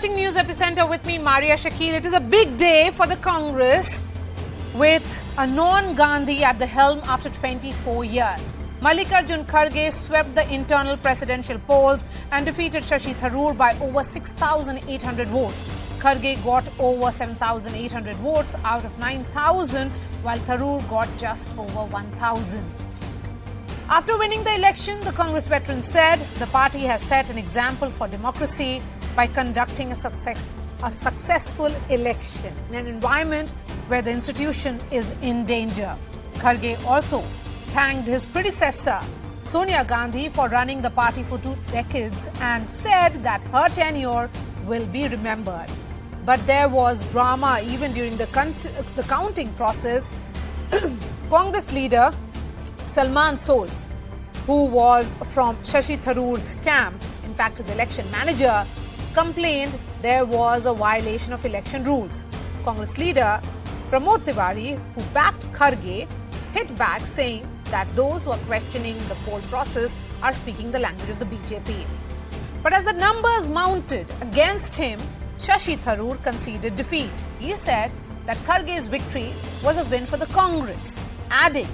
watching News Epicenter with me, Marya Shakil. It is a big day for the Congress with a non-Gandhi at the helm after 24 years. Mallikarjun Kharge swept the internal presidential polls and defeated Shashi Tharoor by over 6,800 votes. Kharge got over 7,800 votes out of 9,000, while Tharoor got just over 1,000. After winning the election, the Congress veteran said the party has set an example for democracy by conducting a successful election in an environment where the institution is in danger. Kharge also thanked his predecessor, Sonia Gandhi, for running the party for 2 decades and said that her tenure will be remembered. But there was drama even during the counting process. Congress leader Salman Soz, who was from Shashi Tharoor's camp, in fact his election manager, complained there was a violation of election rules. Congress leader Pramod Tiwari, who backed Kharge, hit back saying that those who are questioning the poll process are speaking the language of the BJP. But as the numbers mounted against him, Shashi Tharoor conceded defeat. He said that Kharge's victory was a win for the Congress, adding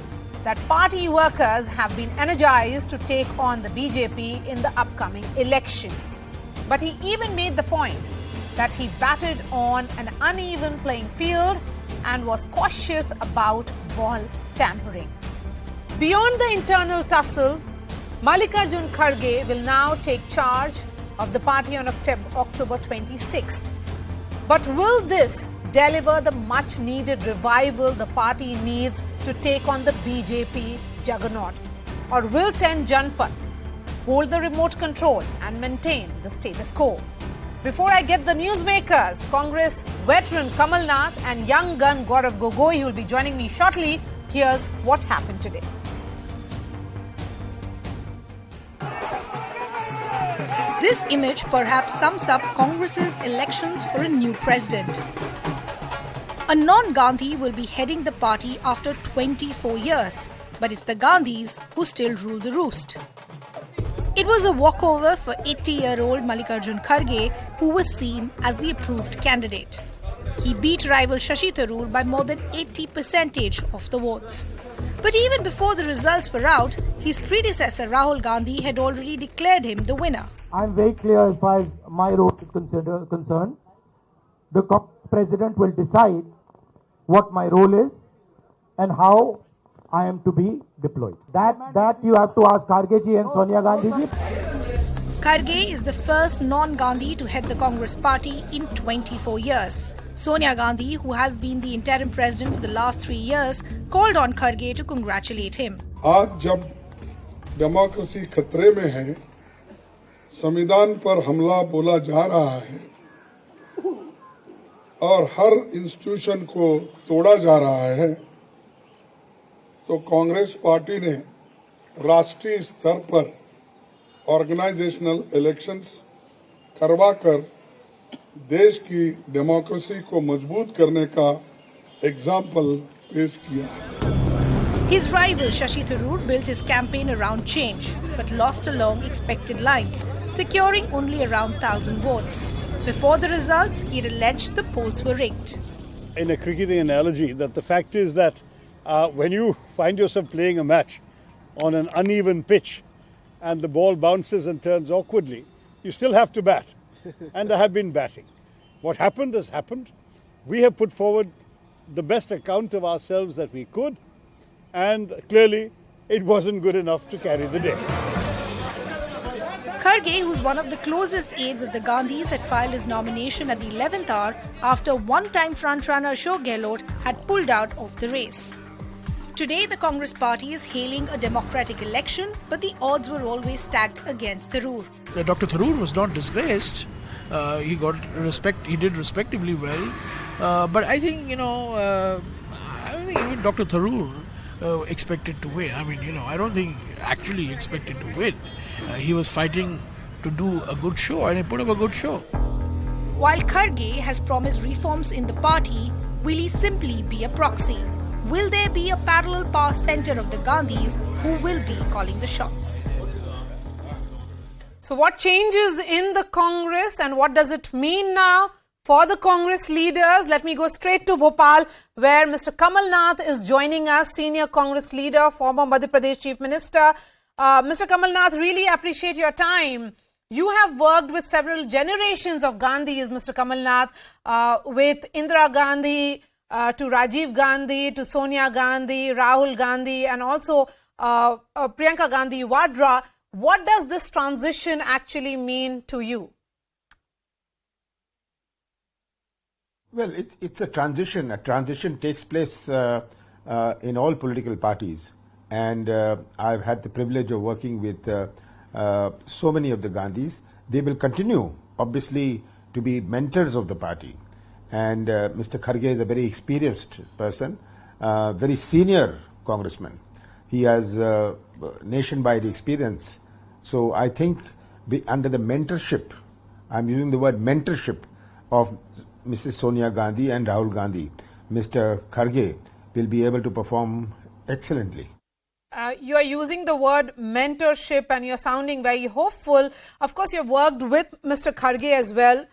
that party workers have been energized to take on the BJP in the upcoming elections. But he even made the point that he batted on an uneven playing field and was cautious about ball tampering. Beyond the internal tussle, Mallikarjun Kharge will now take charge of the party on October 26th. But will this deliver the much-needed revival the party needs to take on the BJP juggernaut? Or will 10 Janpath hold the remote control and maintain the status quo? Before I get the newsmakers, Congress veteran Kamal Nath and young gun Gaurav Gogoi, who will be joining me shortly, here's what happened today. This image perhaps sums up Congress's elections for a new president. A non-Gandhi will be heading the party after 24 years, but it's the Gandhis who still rule the roost. It was a walkover for 80-year-old Mallikarjun Kharge, who was seen as the approved candidate. He beat rival Shashi Tharoor by more than 80% of the votes. But even before the results were out, his predecessor Rahul Gandhi had already declared him the winner. I'm very clear as far as my role is concerned. The president will decide what my role is and how I am to be deployed. That you have to ask Kharge ji and Sonia Gandhi ji. Kharge is the first non-Gandhi to head the Congress party in 24 years. Sonia Gandhi, who has been the interim president for the last 3 years, called on Kharge to congratulate him. आज जब democracy खतरे में है, संविधान पर हमला बोला जा रहा है और हर इंस्टीट्यूशन को तोड़ा जा रहा है, तो कांग्रेस पार्टी ने राष्ट्रीय स्तर पर ऑर्गेनाइजेशनल इलेक्शंस करवाकर देश की डेमोक्रेसी को मजबूत करने का एग्जाम्पल पेश किया। His rival Shashi Tharoor built his campaign around change, but lost along expected lines, securing only around 1,000 votes. Before the results, he had alleged the polls were rigged. In a cricketing analogy, that the fact is that when you find yourself playing a match on an uneven pitch and the ball bounces and turns awkwardly, you still have to bat. And I have been batting. What happened has happened. We have put forward the best account of ourselves that we could, and clearly it wasn't good enough to carry the day. Kharge, who's one of the closest aides of the Gandhis, had filed his nomination at the 11th hour after one-time frontrunner Ashok Gehlot had pulled out of the race. Today, the Congress party is hailing a democratic election, but the odds were always stacked against Tharoor. Dr. Tharoor was not disgraced. He got respect. He did respectably well. But I think, I don't think even Dr. Tharoor expected to win. I don't think actually he expected to win. He was fighting to do a good show, and he put up a good show. While Kharge has promised reforms in the party, will he simply be a proxy? Will there be a parallel power center of the Gandhis who will be calling the shots? So what changes in the Congress and what does it mean now for the Congress leaders? Let me go straight to Bhopal, where Mr. Kamal Nath is joining us, senior Congress leader, former Madhya Pradesh Chief Minister. Mr. Kamal Nath, really appreciate your time. You have worked with several generations of Gandhis, Mr. Kamal Nath, with Indira Gandhi, to Rajiv Gandhi, to Sonia Gandhi, Rahul Gandhi, and also Priyanka Gandhi Vadra. What does this transition actually mean to you? Well, it's a transition. A transition takes place in all political parties. And I've had the privilege of working with so many of the Gandhis. They will continue, obviously, to be mentors of the party. And Mr. Kharge is a very experienced person, very senior congressman. He has nation-wide experience. So I think under the mentorship, I'm using the word mentorship of Mrs. Sonia Gandhi and Rahul Gandhi, Mr. Kharge will be able to perform excellently. You are using the word mentorship and you're sounding very hopeful. Of course, you've worked with Mr. Kharge as well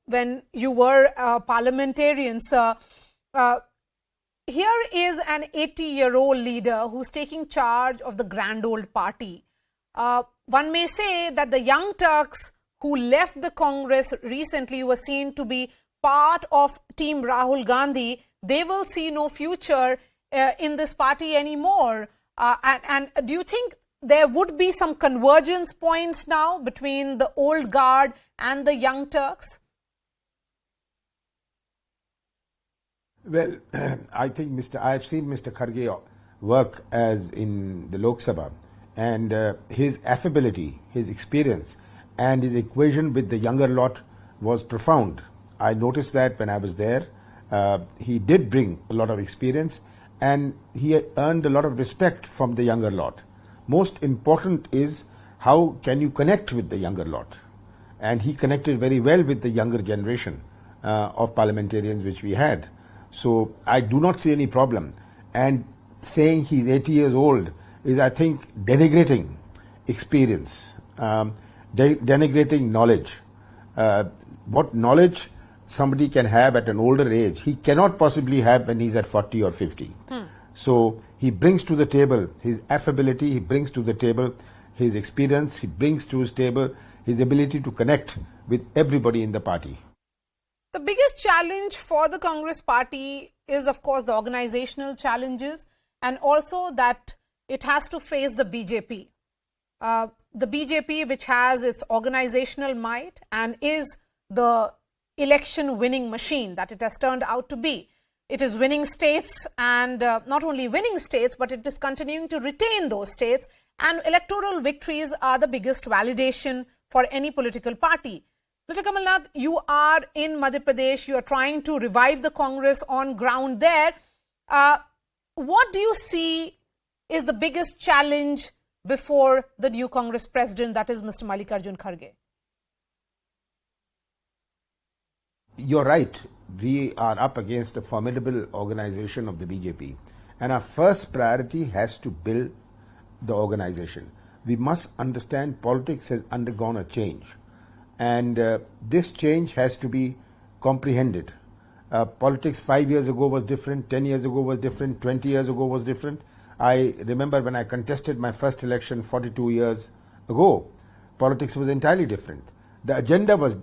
when you were a parliamentarian, sir. Here is an 80-year-old leader who's taking charge of the grand old party. One may say that the young Turks who left the Congress recently were seen to be part of Team Rahul Gandhi. They will see no future in this party anymore. And do you think there would be some convergence points now between the old guard and the young Turks? Well, I think I've seen Mr. Kharge work as in the Lok Sabha, and his affability, his experience, and his equation with the younger lot was profound. I noticed that when I was there. He did bring a lot of experience, and he earned a lot of respect from the younger lot. Most important is how can you connect with the younger lot, and he connected very well with the younger generation of parliamentarians which we had. So I do not see any problem, and saying he's 80 years old is, I think, denigrating experience, denigrating knowledge. What knowledge somebody can have at an older age, he cannot possibly have when he's at 40 or 50. So he brings to the table his affability, he brings to the table his experience, he brings to his table his ability to connect with everybody in the party. The biggest challenge for the Congress party is, of course, the organizational challenges, and also that it has to face the BJP. The BJP, which has its organizational might and is the election winning machine that it has turned out to be. It is winning states, and not only winning states, but it is continuing to retain those states, and electoral victories are the biggest validation for any political party. Mr. Kamal Nath, you are in Madhya Pradesh, you are trying to revive the Congress on ground there. What do you see is the biggest challenge before the new Congress president, that is Mr. Mallikarjun Kharge? You're right. We are up against a formidable organization of the BJP. And our first priority has to build the organization. We must understand politics has undergone a change. And this change has to be comprehended. Politics 5 years ago was different, 10 years ago was different, 20 years ago was different. I remember when I contested my first election 42 years ago, politics was entirely different. The agenda was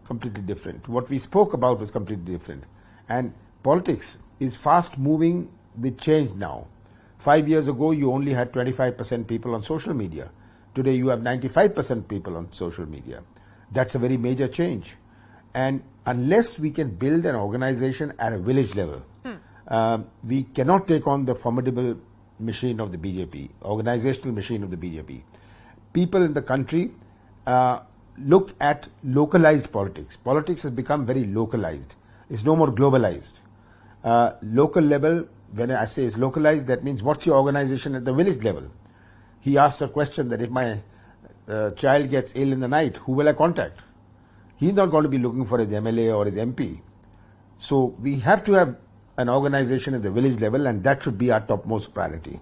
completely different. What we spoke about was completely different. And politics is fast moving with change now. 5 years ago, you only had 25% people on social media. Today, you have 95% people on social media. That's a very major change. And unless we can build an organization at a village level, we cannot take on the formidable machine of the BJP, organizational machine of the BJP. People in the country look at localized politics. Politics has become very localized. It's no more globalized. Local level, when I say it's localized, that means what's your organization at the village level? He asks a question that if my child gets ill in the night, who will I contact? He's not going to be looking for his MLA or his MP. So we have to have an organization at the village level, and that should be our topmost priority.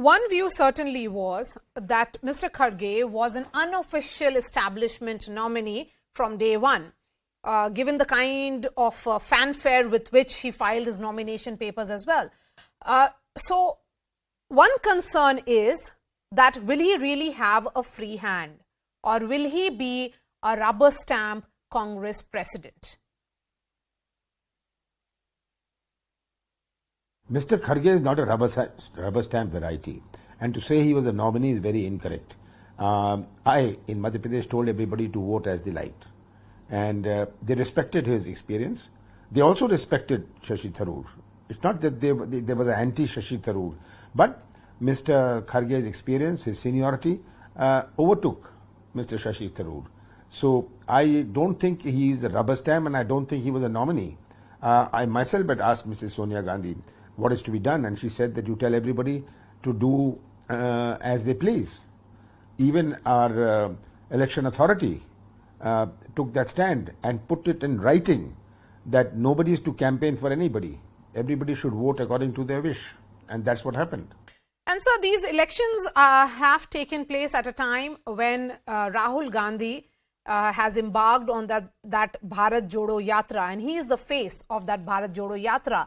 one view certainly was that Mr. Kharge was an unofficial establishment nominee from day one, given the kind of fanfare with which he filed his nomination papers as well. So, one concern is that will he really have a free hand, or will he be a rubber stamp Congress president? Mr. Kharge is not a rubber stamp variety, and to say he was a nominee is very incorrect. I, in Madhya Pradesh, told everybody to vote as they liked, and they respected his experience. They also respected Shashi Tharoor. It's not that there was an anti-Shashi Tharoor, but Mr. Kharge's experience, his seniority, overtook Mr. Shashi Tharoor. So I don't think he is a rubber stamp, and I don't think he was a nominee. I myself had asked Mrs. Sonia Gandhi what is to be done, and she said that you tell everybody to do as they please. Even our election authority took that stand and put it in writing that nobody is to campaign for anybody. Everybody should vote according to their wish, and that's what happened. And so these elections have taken place at a time when Rahul Gandhi has embarked on that Bharat Jodo Yatra, and he is the face of that Bharat Jodo Yatra.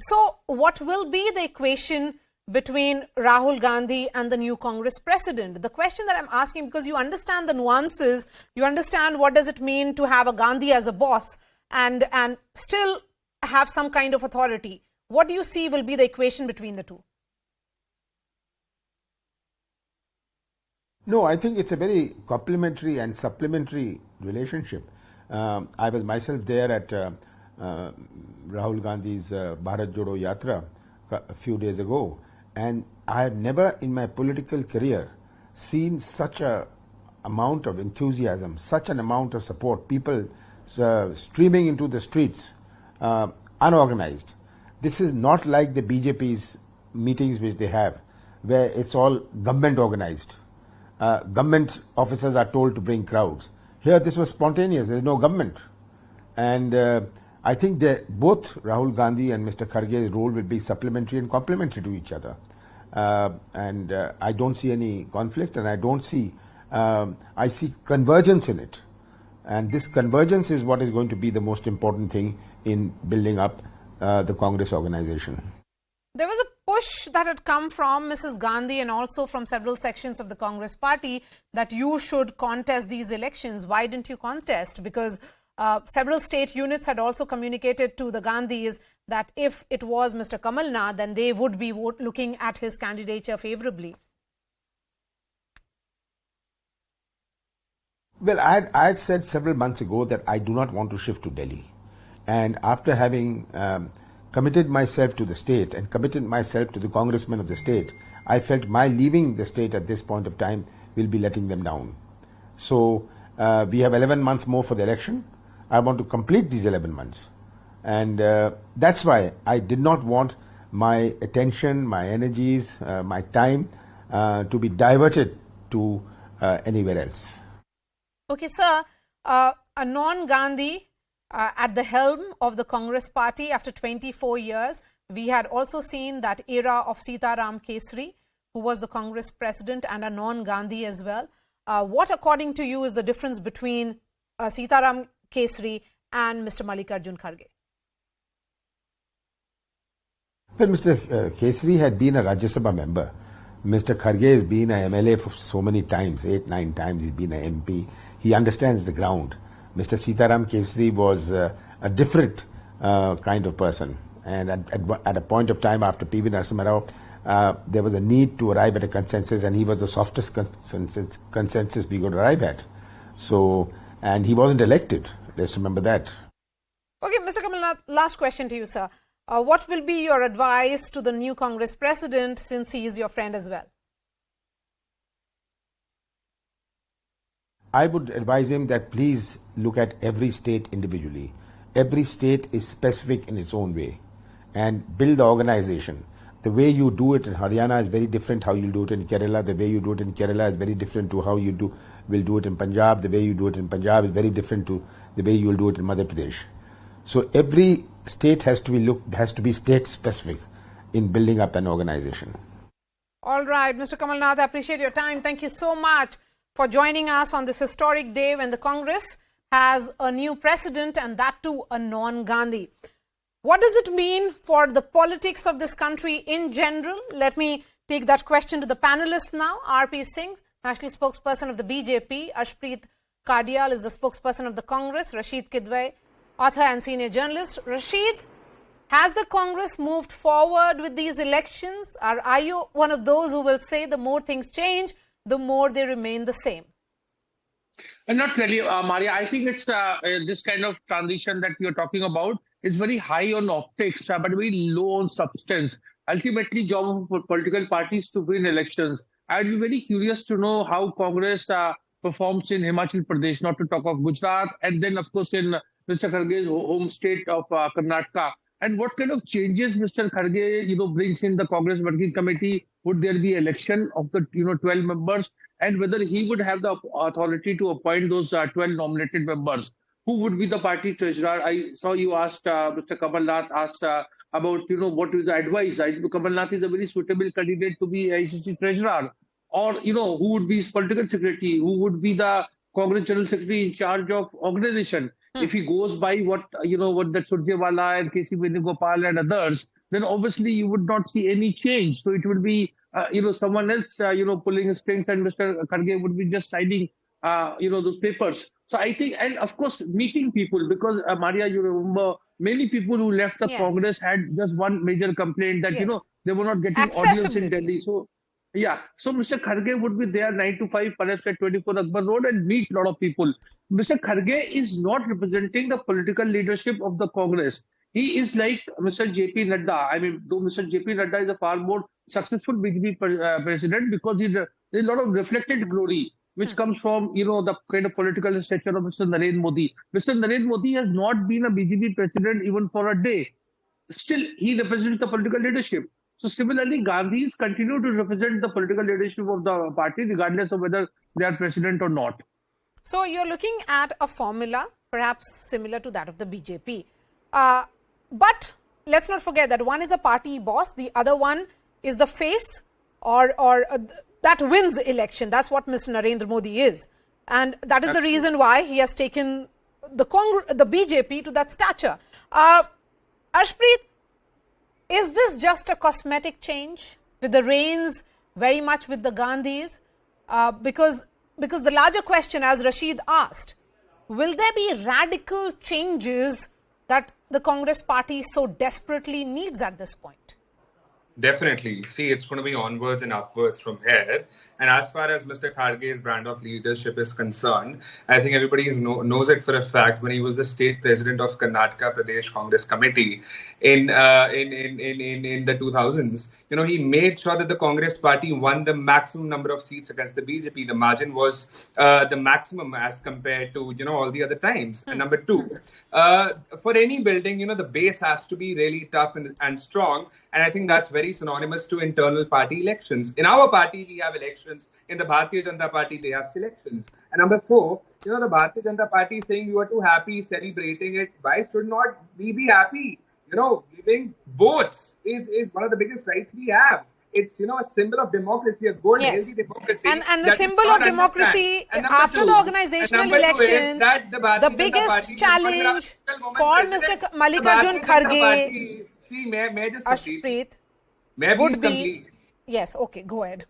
So what will be the equation between Rahul Gandhi and the new Congress president? The question that I'm asking, because you understand the nuances, you understand what does it mean to have a Gandhi as a boss and still have some kind of authority. What do you see will be the equation between the two? No, I think it's a very complementary and supplementary relationship. I was myself there at Rahul Gandhi's Bharat Jodo Yatra a few days ago, and I have never in my political career seen such a amount of enthusiasm, such an amount of support, people streaming into the streets, unorganized. This is not like the BJP's meetings which they have, where it's all government organized. Government officers are told to bring crowds. Here this was spontaneous, there is no government. And I think that both Rahul Gandhi and Mr. Kharge's role will be supplementary and complementary to each other. And I don't see any conflict, and I see convergence in it. And this convergence is what is going to be the most important thing in building up the Congress organization. There was a push that had come from Mrs. Gandhi and also from several sections of the Congress party that you should contest these elections. Why didn't you contest? Because several state units had also communicated to the Gandhis that if it was Mr. Kamal Nath, then they would be looking at his candidature favorably. Well, I had said several months ago that I do not want to shift to Delhi. And after having committed myself to the state and committed myself to the congressmen of the state, I felt my leaving the state at this point of time will be letting them down. So we have 11 months more for the election. I want to complete these 11 months. And that's why I did not want my attention, my energies, my time to be diverted to anywhere else. Okay, sir, a non-Gandhi at the helm of the Congress party after 24 years. We had also seen that era of Sitaram Kesri, who was the Congress president and a non-Gandhi as well. What, according to you, is the difference between Sitaram Kesri and Mr. Mallikarjun Kharge? Well, Mr. Kesri had been a Rajya Sabha member. Mr. Kharge has been a MLA for so many times, 8-9 times he's been an MP. He understands the ground. Mr. Sitaram Kesri was a different kind of person. And at a point of time after P.V. Narasimha Rao, there was a need to arrive at a consensus, and he was the softest consensus we could arrive at. So, and he wasn't elected. Let's remember that. Okay, Mr. Kamal Nath, last question to you, sir. What will be your advice to the new Congress president, since he is your friend as well? I would advise him that please look at every state individually. Every state is specific in its own way, and build the organization. The way you do it in Haryana is very different how you do it in Kerala. The way you do it in Kerala is very different to how you will do it in Punjab. The way you do it in Punjab is very different to the way you will do it in Madhya Pradesh. So every state has to be state specific in building up an organization. All right, Mr. Kamal Nath, I appreciate your time. Thank you so much for joining us on this historic day when the Congress has a new president, and that too a non-Gandhi. What does it mean for the politics of this country in general? Let me take that question to the panelists now. R.P. Singh, national spokesperson of the BJP. Ashpreet Kardial is the spokesperson of the Congress. Rashid Kidwai, author and senior journalist. Rashid, has the Congress moved forward with these elections? Or are you one of those who will say the more things change, the more they remain the same? Not really, Maria. I think it's this kind of transition that you're talking about is very high on optics, but very low on substance. Ultimately, job of political parties to win elections. I'd be very curious to know how Congress performs in Himachal Pradesh, not to talk of Gujarat, and then, of course, in Mr. Kharge's home state of Karnataka. And what kind of changes Mr. Kharge, brings in the Congress Working Committee? Would there be election of the 12 members, and whether he would have the authority to appoint those 12 nominated members? Who would be the party treasurer? I saw you asked Mr. Kamal Nath asked about what is the advice. I think Kamal Nath is a very suitable candidate to be ICC treasurer, or who would be his political secretary? Who would be the Congress General Secretary in charge of organization? If he goes by what the Surjewala and KC Venugopal and others, then obviously you would not see any change. So it would be, someone else, pulling his strings, and Mr. Kharge would be just signing, those papers. So I think, and of course, meeting people, because Maria, you remember, many people who left the Congress had just one major complaint that, they were not getting audience in Delhi. So, so Mr. Kharge would be there 9 to 5, perhaps at 24 Akbar Road, and meet a lot of people. Mr. Kharge is not representing the political leadership of the Congress. He is like Mr. J.P. Nadda. I mean, though Mr. J.P. Nadda is a far more successful BJP president, because there's a lot of reflected glory which comes from, the kind of political stature of Mr. Narendra Modi. Mr. Narendra Modi has not been a BJP president even for a day. Still, he represents the political leadership. So similarly, Gandhis continue to represent the political leadership of the party, regardless of whether they are president or not. So you're looking at a formula, perhaps similar to that of the BJP. But let's not forget that one is a party boss, the other one is the face or that wins the election. That's what Mr. Narendra Modi is. And that is the reason why he has taken the BJP to that stature. Ashpreet, is this just a cosmetic change with the reins very much with the Gandhis? Because the larger question, as Rashid asked, will there be radical changes that the Congress party so desperately needs at this point? Definitely. See, it's going to be onwards and upwards from here. And as far as Mr. Kharge's brand of leadership is concerned, I think everybody knows it for a fact. When he was the state president of Karnataka Pradesh Congress Committee in the 2000s, he made sure that the Congress party won the maximum number of seats against the BJP. The margin was the maximum as compared to all the other times. And number two, for any building, the base has to be really tough and strong. And I think that's very synonymous to internal party elections. In our party, we have elections. In the Bharatiya Janata Party, they have selections. And number four, the Bharatiya Janata Party is saying you are too happy celebrating it. Why should not we be happy? Giving votes is one of the biggest rights we have. It's, a symbol of democracy, a good, healthy democracy. And the symbol of democracy after the organizational elections, the biggest challenge for Mr. Mallikarjun Kharge, see, may I just Ashpreet, would be... Yes, okay, go ahead.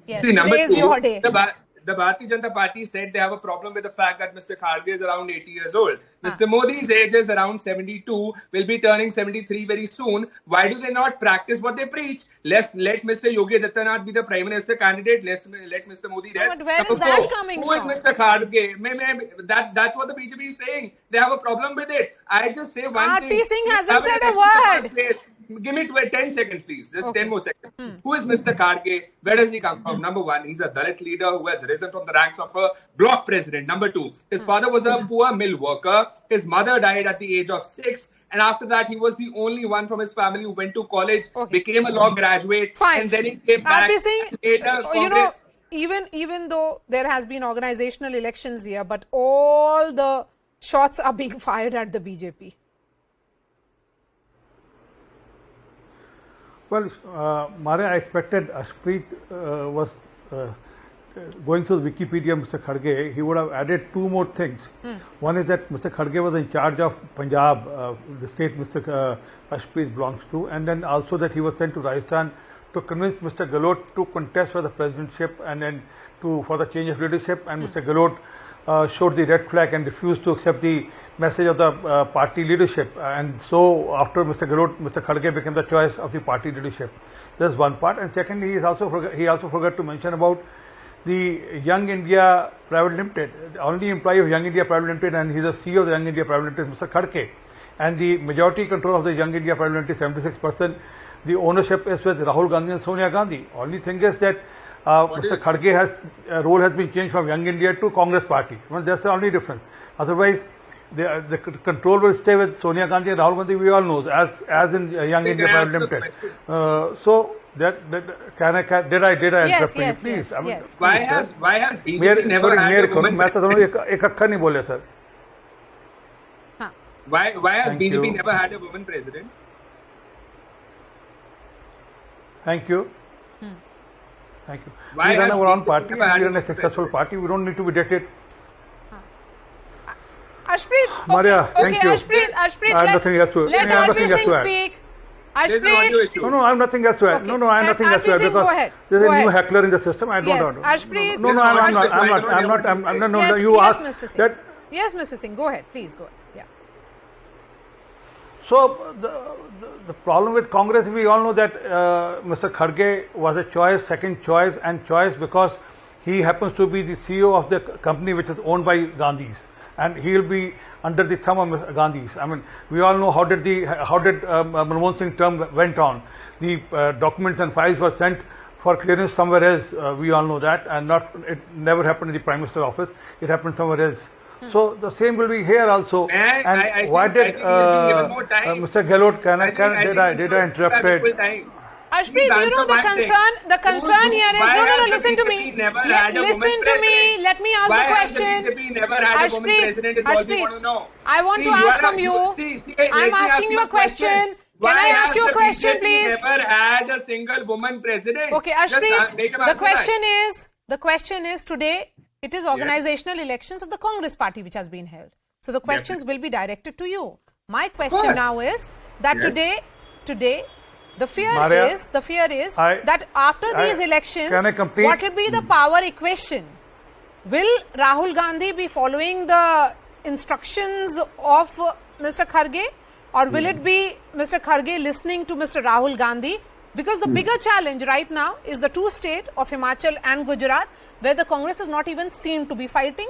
Yes, see, number today's two, your day. The Bharatiya Janata Party said they have a problem with the fact that Mr. Kharge is around 80 years old. Mr. Modi's age is around 72, will be turning 73 very soon. Why do they not practice what they preach? Let Mr. Yogi Adityanath be the Prime Minister candidate. Let Mr. Modi rest. But where is that coming from? Who is Mr. Kharge? That's what the BJP is saying. They have a problem with it. I just say one thing. R.P. Singh hasn't said a word. Give me 10 seconds, please. Just 10 more seconds. Who is Mr. Kharge? Where does he come from? Number one, he's a Dalit leader who has risen from the ranks of a bloc president. Number two, his father was a poor mill worker. His mother died at the age of 6. And after that, he was the only one from his family who went to college, became a law graduate. Fine. And then he came back. R.P. Singh, even though there has been organizational elections here, but all the shots are being fired at the BJP. Well, Marya, I expected Ashpreet was going through Wikipedia, Mr. Kharge, he would have added two more things. One is that Mr. Kharge was in charge of Punjab, the state Mr. Ashpreet belongs to, and then also that he was sent to Rajasthan to convince Mr. Gehlot to contest for the presidentship and then for the change of leadership, and Mr. Gehlot showed the red flag and refused to accept the message of the party leadership, and so after Mr. Gehlot, Mr. Kharge became the choice of the party leadership. That's one part. And secondly, he also forgot to mention about the Young India Private Limited. The only employee of Young India Private Limited, and he's the CEO of the Young India Private Limited, Mr. Kharge, and the majority control of the Young India Private Limited, 76%. The ownership is with Rahul Gandhi and Sonia Gandhi. Only thing is that Mr. Kharge's role has been changed from Young India to Congress Party. Well, that's the only difference. Otherwise, the control will stay with Sonia Gandhi and Rahul Gandhi. We all know, as in Young India Private Limited. So did I interrupt you, please? Yes. Why has BJP never had a woman? Why has BJP never had a woman president? Thank you. Thank you. Why we run has our own BJP party. We never had run a a successful party. We don't need to be dictated. Ashpreet, Maria, thank you. Ashpreet, I have nothing else to let RP Singh speak. There's an audio Ashpreet, issue. No, I have nothing else to add. Okay. No, I have nothing else to add. RP Singh, go ahead. There's Go a new ahead. heckler in the system. I don't Yes, know. Ashpreet. No, I'm not. No, yes, you asked Mr. Singh. that. Yes, Mr. Singh, go ahead. Please go ahead. Yeah. So the problem with Congress, we all know that Mr. Kharge was a choice, second choice, and choice because he happens to be the CEO of the company which is owned by Gandhis, and he will be under the thumb of Gandhis. I mean, we all know how did Manmohan Singh term went on. The documents and files were sent for clearance somewhere else. We all know that, and it never happened in the Prime Minister office. It happened somewhere else. So the same will be here also. Why did Mr. Gehlot? Did I interrupt it? Ashpreet, you know the concern here is no. Listen to me. Listen to me. Let me ask the question. Ashpreet, I want to ask from you. I'm asking you a question. Can I ask you a question, please? Never had a single woman president. Okay, Ashpreet. The question is today. It is organizational elections of the Congress Party which has been held. So the questions will be directed to you. My question now is that today, the fear is that after these elections, what will be the power equation? Will Rahul Gandhi be following the instructions of Mr. Kharge, or will it be Mr. Kharge listening to Mr. Rahul Gandhi? Because the bigger challenge right now is the two states of Himachal and Gujarat, where the Congress is not even seen to be fighting.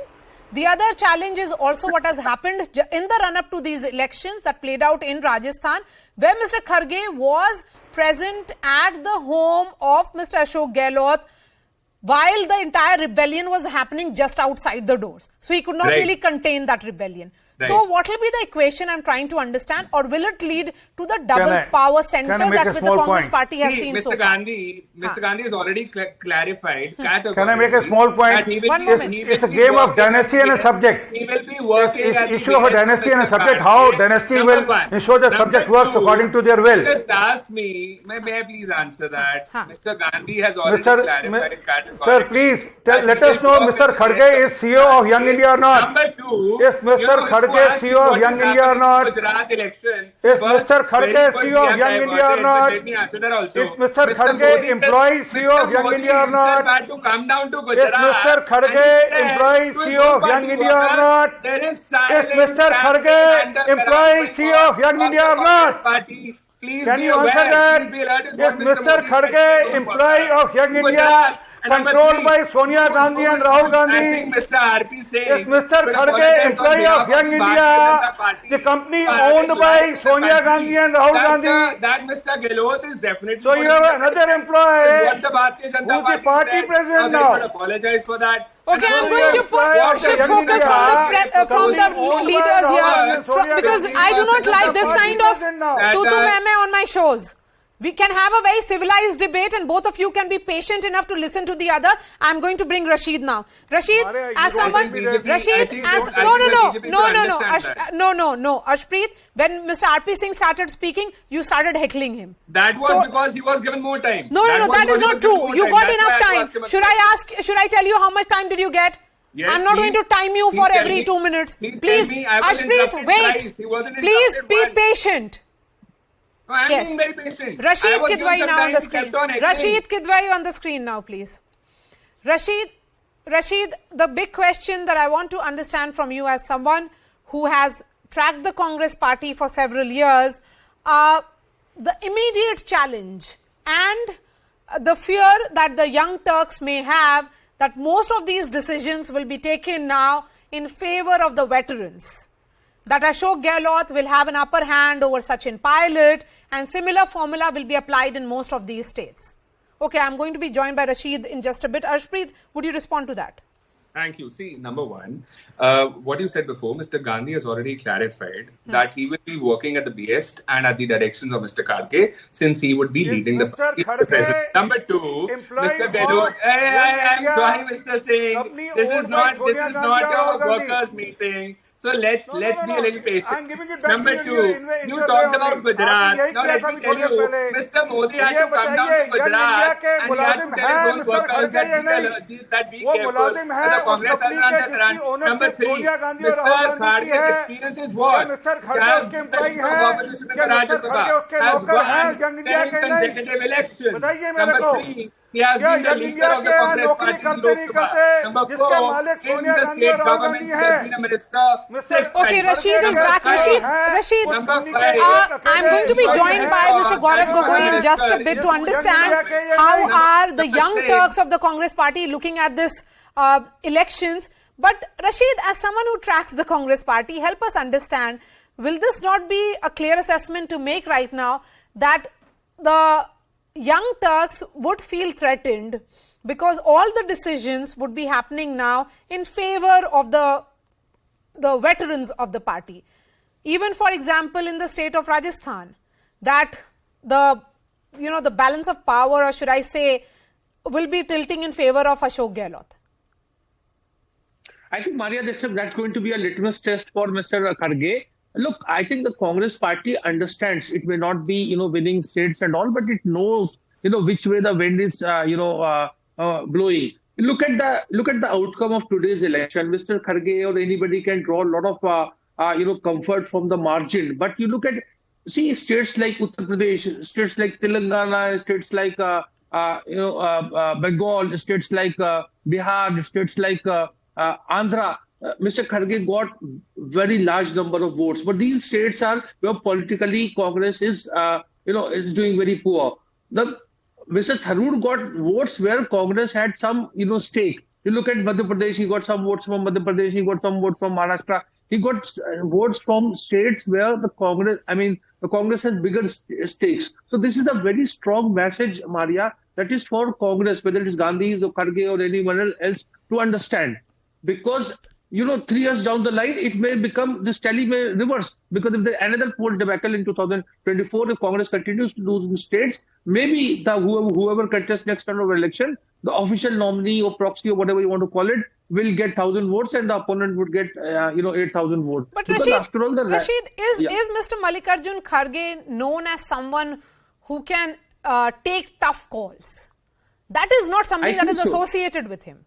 The other challenge is also what has happened in the run-up to these elections that played out in Rajasthan, where Mr. Kharge was present at the home of Mr. Ashok Gehlot while the entire rebellion was happening just outside the doors. So he could not really contain that rebellion. So what will be the equation I'm trying to understand, or will it lead to the double power center that the Congress Party has seen so far? Mr. Gandhi has already clarified. Can I make a small point? It's a game of dynasty and a subject. He will be working at the issue of a dynasty and a subject. How dynasty will ensure the subject works according to their will. Just ask me. May I please answer that? Mr. Gandhi has already clarified. Sir, please let us know Mr. Kharge is CEO of Young India or not. Number two, is Mr. Kharge CEO of Young India or not? Is Mr. Kharge CEO of Young India or not? Is Mr. Kharge employee CEO of Young India or not? Is Mr. Kharge employee CEO of Young India or not? Is Mr. Kharge employee CEO of Young India or not? Can you answer that? Is Mr. Kharge employee of Young India controlled by Sonia Gandhi and Rahul Gandhi? Mr. RP saying is Mr. Kharge employee of Young India, the company owned by Sonia Gandhi and Rahul Gandhi? That Mr. Gehlot is definitely. So you have another employee what the Bharatiya Janata who's the party president now. They should apologize for that. Okay, I'm going to shift focus from the leaders here because I do not like this kind of tutu meme on my shows. We can have a very civilized debate and both of you can be patient enough to listen to the other. I'm going to bring Rashid now. Rashid, Maria, as someone... Rashid, as... No. Arshpreet, when Mr. R.P. Singh started speaking, you started heckling him. That was because he was given more time. No, that is not true. You got enough time. Should I tell you how much time did you get? Yes, I'm not going to time you for every 2 minutes. Please, Arshpreet, wait. Please be patient. No, I'm Yes. being very patient. Rashid I was given Kidwai some now on time, the he screen. kept on acting. Rashid Kidwai on the screen now, please. Rashid, the big question that I want to understand from you as someone who has tracked the Congress party for several years, the immediate challenge and the fear that the young Turks may have that most of these decisions will be taken now in favor of the veterans. That Ashok Gehlot will have an upper hand over Sachin Pilot and similar formula will be applied in most of these states. Okay, I'm going to be joined by Rashid in just a bit. Arshpreet, would you respond to that? Thank you. See, number one, what you said before, Mr. Gandhi has already clarified that he will be working at the behest and at the directions of Mr. Kharge, since he would be leading the party as the president. Number two, Mr. Gehlot, I'm sorry, Mr. Singh, this is not a workers' meeting. So let's be a little patient. Number two, you talked about Gujarat. Now let me tell you, Mr. Modi had to come down to Gujarat and he had to tell those workers that be careful. The Congress has not run. Number three, Mr. Kharge's experience is what? Has been the Leader of Opposition in the Rajya Sabha, has won 10 consecutive elections. Number three, he has been the leader of the Congress party in Lok Sabha. Number four, in the state government, he has been a minister. Okay, Rashid is back. Rashid, I'm going to be joined by Mr. Gaurav Gogoi in just a bit to understand how are the young Turks of the Congress party looking at this elections. But Rashid, as someone who tracks the Congress party, help us understand, will this not be a clear assessment to make right now that the young Turks would feel threatened because all the decisions would be happening now in favor of the veterans of the party. Even, for example, in the state of Rajasthan, that the balance of power, or should I say, will be tilting in favor of Ashok Gehlot. I think, Maria, that's going to be a litmus test for Mr. Kharge. Look, I think the Congress party understands it may not be, winning states and all, but it knows, which way the wind is, blowing. Look at the outcome of today's election. Mr. Kharge or anybody can draw a lot of, comfort from the margin. But you look at, states like Uttar Pradesh, states like Telangana, states like, Bengal, states like Bihar, states like Andhra. Mr. Kharge got very large number of votes, but these states are where politically Congress is, is doing very poor. Mr. Tharoor got votes where Congress had some, stake. You look at Madhya Pradesh, he got some votes from Madhya Pradesh, he got some votes from Maharashtra. He got votes from states where the Congress has bigger stakes. So this is a very strong message, Maria, that is for Congress, whether it is Gandhi or Kharge or anyone else, to understand. Because 3 years down the line, it may become, this tally may reverse. Because if there's another poll debacle in 2024, if Congress continues to lose in states, maybe whoever contests next round of election, the official nominee or proxy or whatever you want to call it, will get 1,000 votes and the opponent would get, 8,000 votes. But Rashid, is Mr. Mallikarjun Kharge known as someone who can take tough calls? That is not something that is associated with him.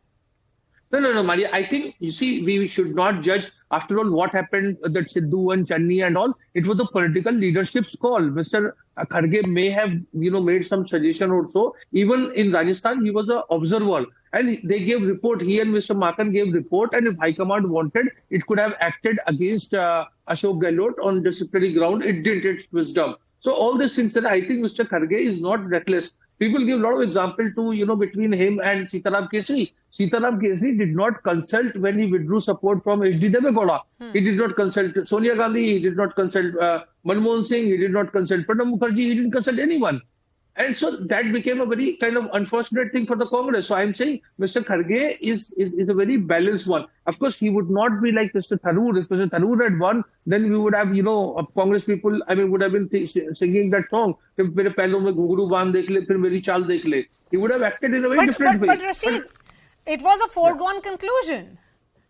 No, Maria. I think, we should not judge. After all, what happened, that Sidhu and Channi and all, it was the political leadership's call. Mr. Kharge may have, made some suggestion or so. Even in Rajasthan, he was an observer. And they gave report, he and Mr. Makan gave report. And if High Command wanted, it could have acted against Ashok Gehlot on disciplinary ground. It did its wisdom. So all these things that I think Mr. Kharge is not reckless. People give a lot of example to, between him and Sitaram Kesri. Sitaram Kesri did not consult when he withdrew support from H.D. Devegowda. He did not consult Sonia Gandhi. He did not consult Manmohan Singh. He did not consult Pranab Mukherjee. He didn't consult anyone. And so that became a very kind of unfortunate thing for the Congress. So I'm saying Mr. Kharge is a very balanced one. Of course, he would not be like Mr. Tharoor. If Mr. Tharoor had won, then we would have, Congress people, would have been singing that song. He would have acted in a very different way. But Rashid, it was a foregone conclusion.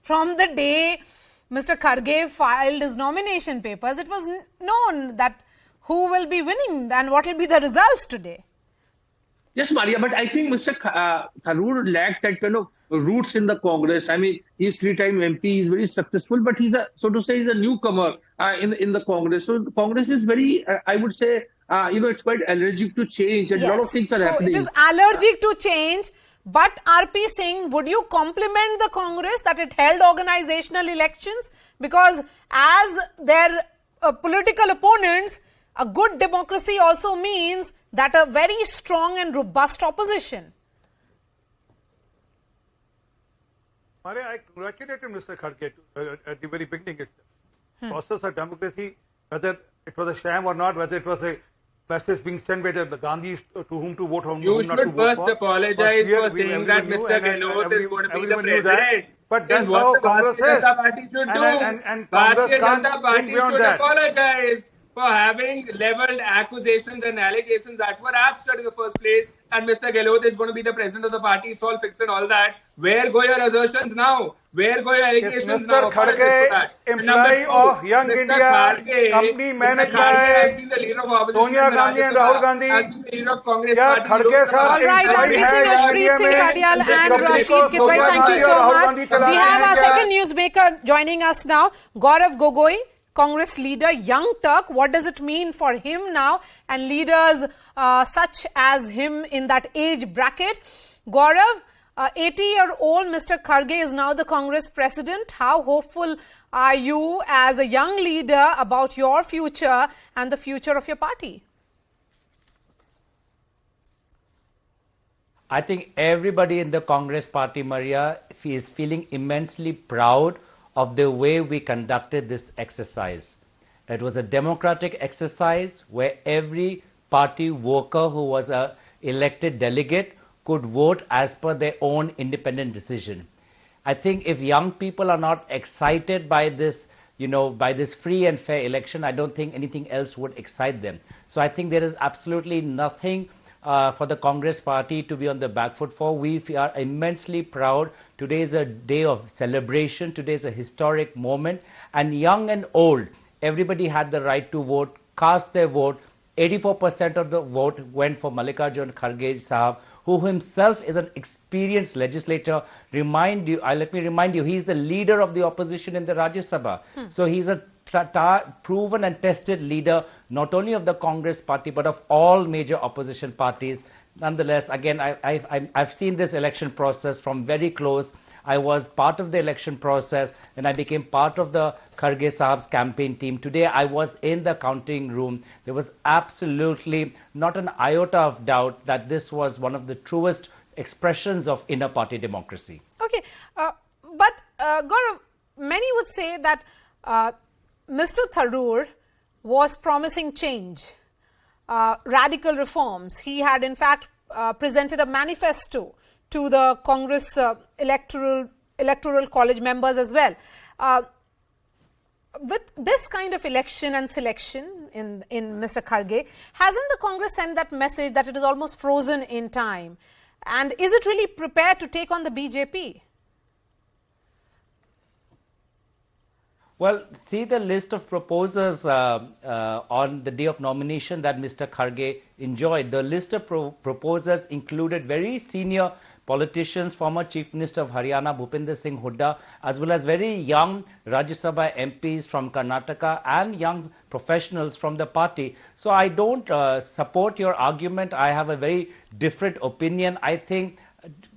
From the day Mr. Kharge filed his nomination papers, it was known that who will be winning and what will be the results today. Yes, Maria, but I think Mr. Tharoor lacked that kind of roots in the Congress. He's three-time MP, he's very successful, but he's a newcomer in the Congress. So the Congress is very, I would say, it's quite allergic to change, and a lot of things are happening. So it is allergic to change, but RP Singh, would you compliment the Congress that it held organizational elections? Because as their political opponents, a good democracy also means that a very strong and robust opposition. Maria, I congratulated Mr. Kharge at the very beginning itself. Process of democracy, whether it was a sham or not, whether it was a message being sent by the Gandhis to whom to vote, whom you not to vote for. You should first apologize for saying that Mr. Gehlot is going to be the president. But that's how Congress is. Bharatiya Janata Party should do. And Congress can't think beyond that. Apologize for having leveled accusations and allegations that were absurd in the first place, and Mr. Gehlot is going to be the president of the party, it's all fixed and all that. Where go your assertions now? Where go your allegations now? Mr. Kharge, employee of Young Mr. India, Kharge, company managed Mr. Kharge has by been the leader of opposition Sonia in Gandhi and Rajya Rahul Sabha, Gandhi. has been the leader of Congress Yeah, party. Kharge sir, All right, RP Singh, Ashpreet Singh Kadial and Rashid Kitwai, thank you so much. We have our second newsmaker joining us now, Gaurav Gogoi, Congress leader, Young Turk. What does it mean for him now and leaders such as him in that age bracket? Gaurav, 80-year-old Mr. Kharge is now the Congress president. How hopeful are you as a young leader about your future and the future of your party? I think everybody in the Congress party, Maria, is feeling immensely proud of the way we conducted this exercise. It was a democratic exercise where every party worker who was an elected delegate could vote as per their own independent decision. I think if young people are not excited by this, by this free and fair election, I don't think anything else would excite them. So I think there is absolutely nothing for the Congress party to be on the back foot for. We are immensely proud. Today is a day of celebration. Today is a historic moment. And young and old, everybody had the right to vote, cast their vote. 84% of the vote went for Mallikarjun Kharge Sahab, who himself is an experienced legislator. Let me remind you, he's the leader of the opposition in the Rajya Sabha. So he's a proven and tested leader, not only of the Congress party, but of all major opposition parties. Nonetheless, again, I've seen this election process from very close. I was part of the election process and I became part of the Kharge Sahab's campaign team. Today, I was in the counting room. There was absolutely not an iota of doubt that this was one of the truest expressions of inner party democracy. Okay, but Gaurav, many would say that Mr. Tharoor was promising change, radical reforms. He had in fact presented a manifesto to the Congress electoral college members as well. With this kind of election and selection in Mr. Kharge, hasn't the Congress sent that message that it is almost frozen in time? And is it really prepared to take on the BJP? Well, see the list of proposers on the day of nomination that Mr. Kharge enjoyed. The list of proposers included very senior politicians, former Chief Minister of Haryana, Bhupinder Singh Hooda, as well as very young Rajya Sabha MPs from Karnataka and young professionals from the party. So I don't support your argument. I have a very different opinion. I think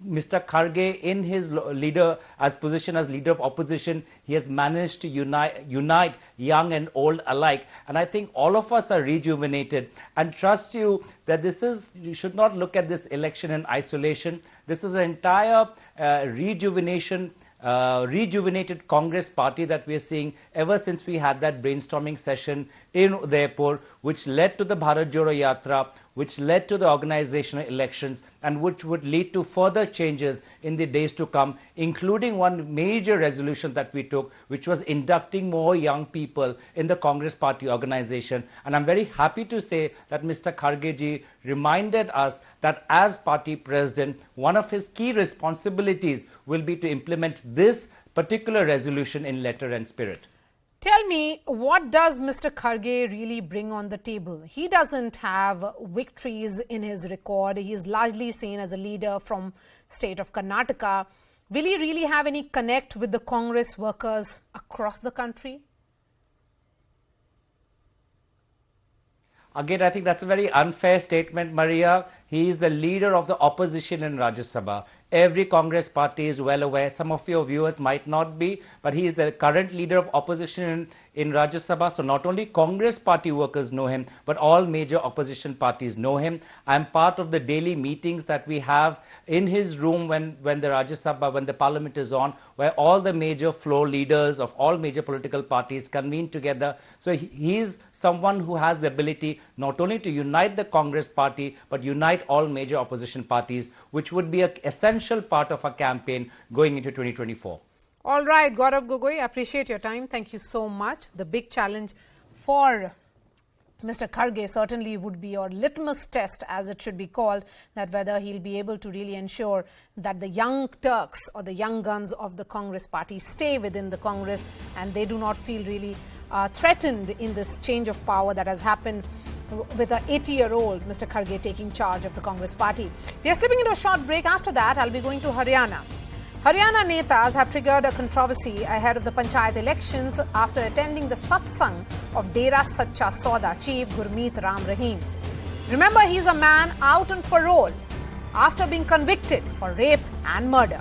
Mr. Kharge, in his position as leader of opposition, he has managed to unite young and old alike. And I think all of us are rejuvenated. And trust you that you should not look at this election in isolation. This is an entire rejuvenated Congress party that we are seeing ever since we had that brainstorming session in Udaipur, which led to the Bharat Jodo Yatra, which led to the organizational elections and which would lead to further changes in the days to come, including one major resolution that we took, which was inducting more young people in the Congress Party organization. And I'm very happy to say that Mr. Kharge ji reminded us that as party president, one of his key responsibilities will be to implement this particular resolution in letter and spirit. Tell me, what does Mr. Kharge really bring on the table? He doesn't have victories in his record. He is largely seen as a leader from state of Karnataka. Will he really have any connect with the Congress workers across the country? Again, I think that's a very unfair statement, Maria. He is the leader of the opposition in Rajya Sabha. Every Congress party is well aware. Some of your viewers might not be, but he is the current leader of opposition in Rajya Sabha. So not only Congress party workers know him, but all major opposition parties know him. I'm part of the daily meetings that we have in his room when the Rajya Sabha, when the parliament is on, where all the major floor leaders of all major political parties convene together. So he is someone who has the ability not only to unite the Congress party, but unite all major opposition parties, which would be an essential part of our campaign going into 2024. All right, Gaurav Gogoi, I appreciate your time. Thank you so much. The big challenge for Mr. Kharge certainly would be, or litmus test as it should be called, that whether he'll be able to really ensure that the young Turks or the young guns of the Congress party stay within the Congress and they do not feel really threatened in this change of power that has happened with an 80-year-old Mr. Kharge taking charge of the Congress party. We are slipping into a short break. After that, I'll be going to Haryana. Haryana Netas have triggered a controversy ahead of the Panchayat elections after attending the satsang of Dera Sacha Sauda chief Gurmeet Ram Rahim. Remember, he's a man out on parole after being convicted for rape and murder.